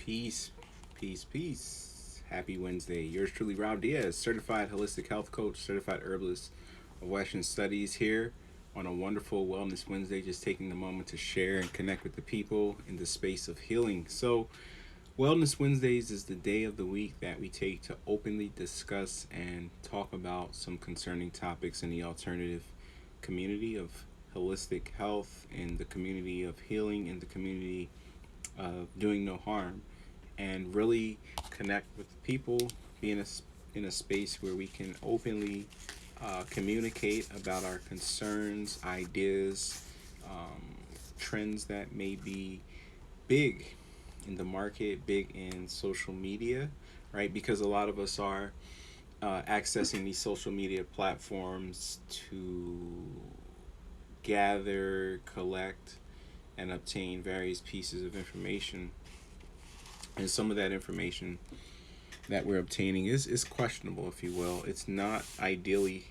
Peace, peace, peace. Happy Wednesday. Yours truly, Rob Diaz, certified holistic health coach, certified herbalist of Western Studies, here on a wonderful Wellness Wednesday, just taking the moment to share and connect with the people in the space of healing. So, Wellness Wednesdays is the day of the week that we take to openly discuss and talk about some concerning topics in the alternative community of holistic health, in the community of healing, in the community of doing no harm, and really connect with people, be in a space where we can openly communicate about our concerns, ideas, um, trends that may be big in the market, big in social media, right? Because a lot of us are accessing these social media platforms to gather, collect, and obtain various pieces of information. And some of that information that we're obtaining is questionable, if you will. It's not ideally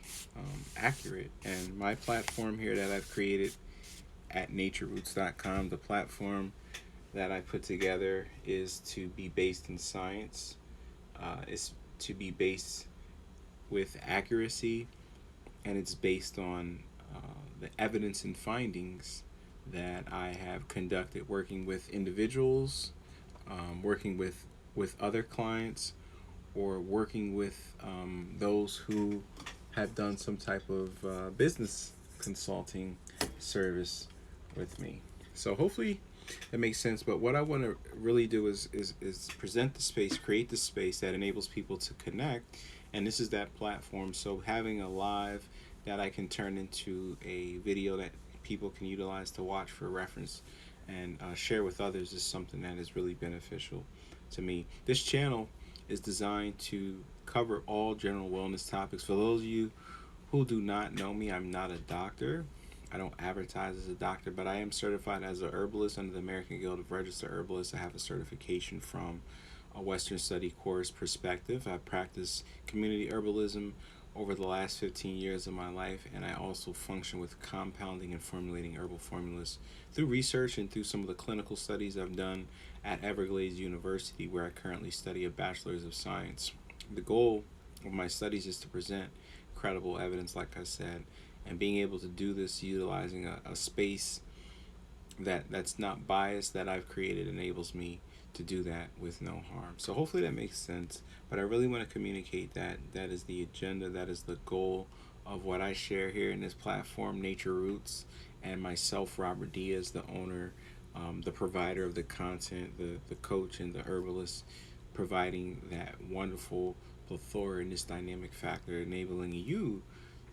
accurate. And my platform here that I've created at natureroots.com, the platform that I put together is to be based in science, is to be based with accuracy, and it's based on the evidence and findings that I have conducted working with individuals, working with other clients, or working with those who have done some type of business consulting service with me. So hopefully it makes sense. But what I want to really do is present the space, create the space that enables people to connect, and this is that platform. So having a live that I can turn into a video that people can utilize to watch for reference and share with others is something that is really beneficial to me. This channel is designed to cover all general wellness topics. For those of you who do not know me, I'm not a doctor. I don't advertise as a doctor, but I am certified as a herbalist under the American Guild of Registered Herbalists. I have a certification from a Western Study course perspective. I practiced community herbalism over the last 15 years of my life, and I also function with compounding and formulating herbal formulas through research and through some of the clinical studies I've done at Everglades University, where I currently study a bachelor's of science. The goal of my studies is to present credible evidence, like I said, and being able to do this utilizing a space that's not biased that I've created enables me to do that with no harm. So hopefully that makes sense. But I really want to communicate that that is the agenda, that is the goal of what I share here in this platform, Nature Roots, and myself, Robert Diaz, the owner, the provider of the content, the coach, and the herbalist, providing that wonderful plethora in this dynamic factor, enabling you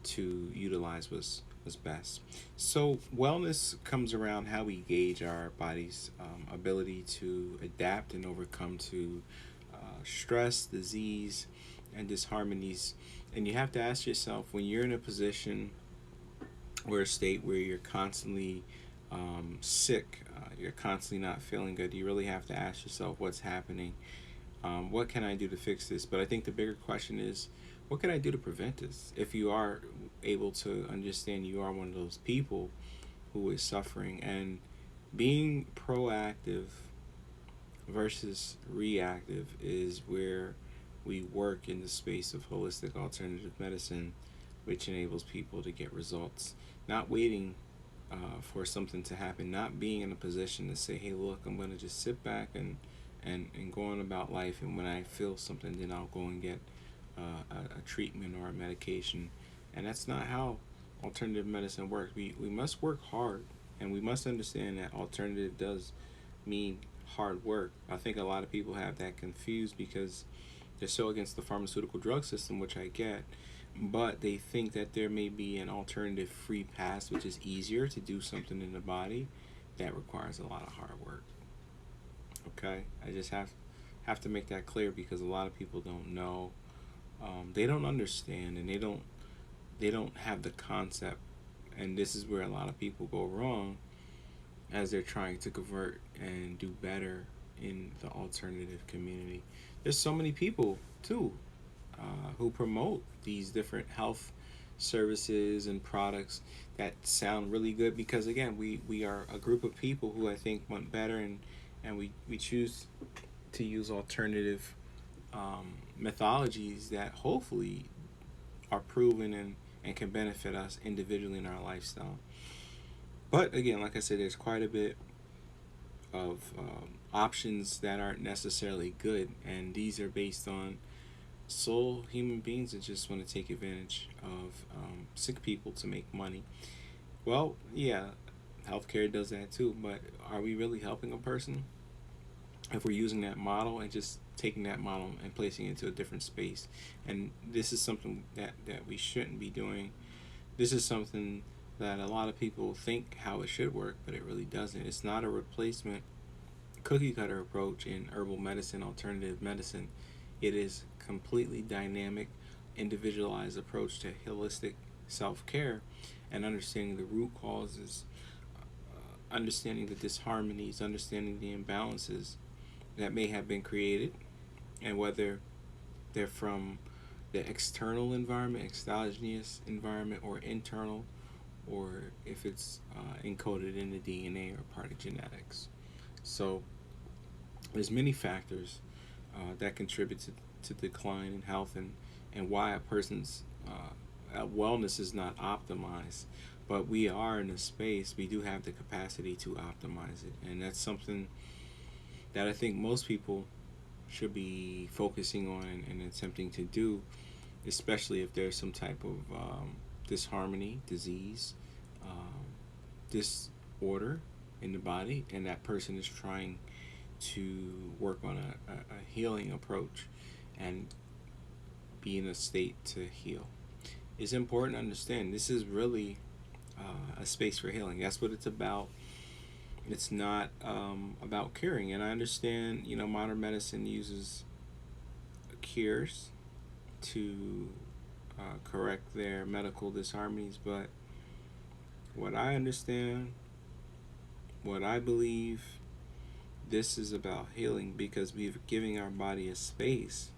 to utilize what's best. So wellness comes around how we gauge our body's ability to adapt and overcome to stress, disease, and disharmonies. And you have to ask yourself, when you're in a position or a state where you're constantly sick, you're constantly not feeling good, you really have to ask yourself what's happening. What can I do to fix this? But I think the bigger question is, what can I do to prevent this? If you are able to understand you are one of those people who is suffering, and being proactive versus reactive is where we work in the space of holistic alternative medicine, which enables people to get results. Not waiting for something to happen, not being in a position to say, hey, look, I'm going to just sit back and go on about life, and when I feel something, then I'll go and get a treatment or a medication. And that's not how alternative medicine works. We must work hard, and we must understand that alternative does mean hard work. I think a lot of people have that confused because they're so against the pharmaceutical drug system, which I get, but they think that there may be an alternative free pass, which is easier to do something in the body that requires a lot of hard work. Okay, I just have to make that clear because a lot of people don't know, they don't understand, and they don't have the concept, and this is where a lot of people go wrong as they're trying to convert and do better in the alternative community. There's so many people too who promote these different health services and products that sound really good because again we are a group of people who I think want better, and we choose to use alternative methodologies that hopefully are proven and can benefit us individually in our lifestyle. But again, like I said, there's quite a bit of options that aren't necessarily good, and these are based on sole human beings that just want to take advantage of sick people to make money. Well, yeah, healthcare does that too, but are we really helping a person if we're using that model and just taking that model and placing it into a different space? And this is something that we shouldn't be doing. This is something that a lot of people think how it should work, but it really doesn't. It's not a replacement cookie cutter approach in herbal medicine, alternative medicine. It is completely dynamic, individualized approach to holistic self-care and understanding the root causes, understanding the disharmonies, understanding the imbalances that may have been created, and whether they're from the external environment, exogenous environment, or internal, or if it's encoded in the DNA or part of genetics. So there's many factors that contribute to decline in health, and why a person's wellness is not optimized. But we are in a space, we do have the capacity to optimize it. And that's something that I think most people should be focusing on and attempting to do, especially if there's some type of disharmony, disease, disorder in the body, and that person is trying to work on a healing approach and be in a state to heal. It's important to understand this is really a space for healing. That's what it's about. It's not about curing. And I understand, modern medicine uses cures to correct their medical disharmonies, but what I understand, what I believe, this is about healing because we're giving our body a space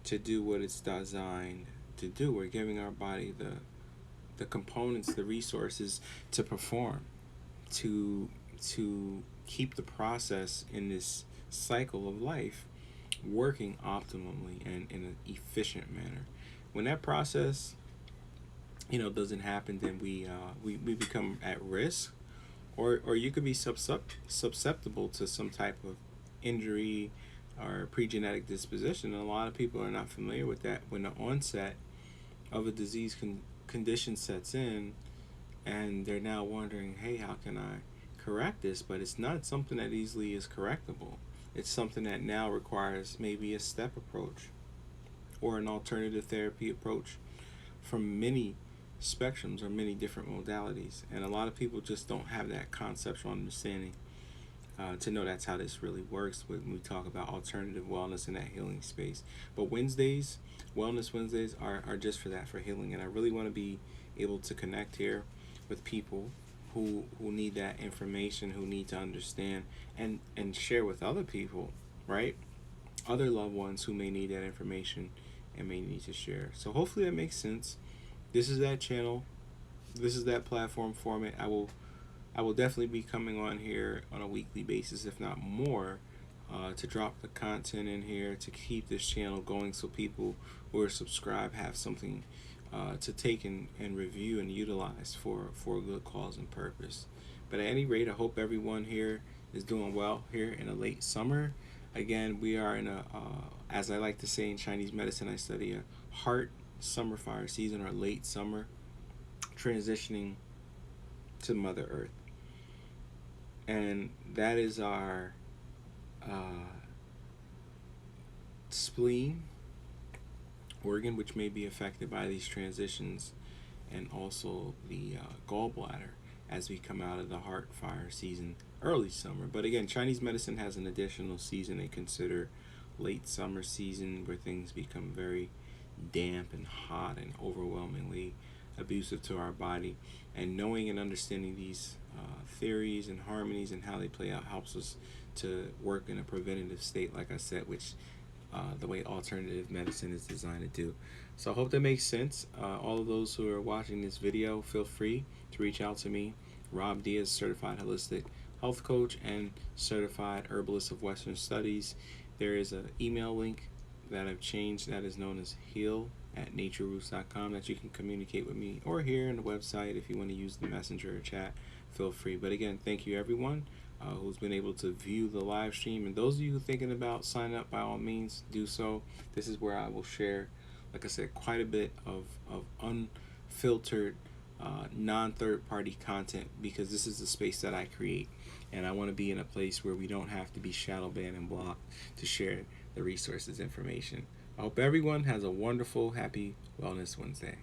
to do what it's designed to do. We're giving our body the components, the resources to perform, to keep the process in this cycle of life working optimally and in an efficient manner. When that process, doesn't happen, then we become at risk, or you could be susceptible to some type of injury or pre-genetic disposition. And a lot of people are not familiar with that. When the onset of a disease condition sets in, and they're now wondering, hey, how can I correct this? But it's not something that easily is correctable. It's something that now requires maybe a step approach or an alternative therapy approach from many spectrums or many different modalities. And a lot of people just don't have that conceptual understanding to know that's how this really works when we talk about alternative wellness in that healing space. But Wellness Wednesdays are just for that, for healing. And I really want to be able to connect here with people who need that information, who need to understand and share with other people, right? Other loved ones who may need that information and may need to share. So hopefully that makes sense. This is that channel. This is that platform format. I will definitely be coming on here on a weekly basis, if not more, to drop the content in here to keep this channel going, so people who are subscribed have something to take and review and utilize for a good cause and purpose. But at any rate, I hope everyone here is doing well here in a late summer. Again, we are in a, as I like to say in Chinese medicine, I study a heart summer fire season, or late summer, transitioning to Mother Earth. And that is our spleen organ, which may be affected by these transitions, and also the gallbladder as we come out of the heart fire season, early summer. But again, Chinese medicine has an additional season they consider late summer season, where things become very damp and hot and overwhelmingly abusive to our body. And knowing and understanding these theories and harmonies and how they play out helps us to work in a preventative state, like I said, which the way alternative medicine is designed to do. So I hope that makes sense. All of those who are watching this video, feel free to reach out to me, Rob Diaz, Certified Holistic health coach and certified herbalist of Western studies. There is an email link that I've changed that is known as heal@natureroots.com that you can communicate with me, or here on the website if you want to use the messenger or chat, feel free. But again, thank you everyone who's been able to view the live stream, and those of you thinking about signing up, by all means do so. This is where I will share, like I said, quite a bit of unfiltered non-third party content, because this is the space that I create, and I want to be in a place where we don't have to be shadow banned and blocked to share the resources information. I hope everyone has a wonderful, happy Wellness Wednesday.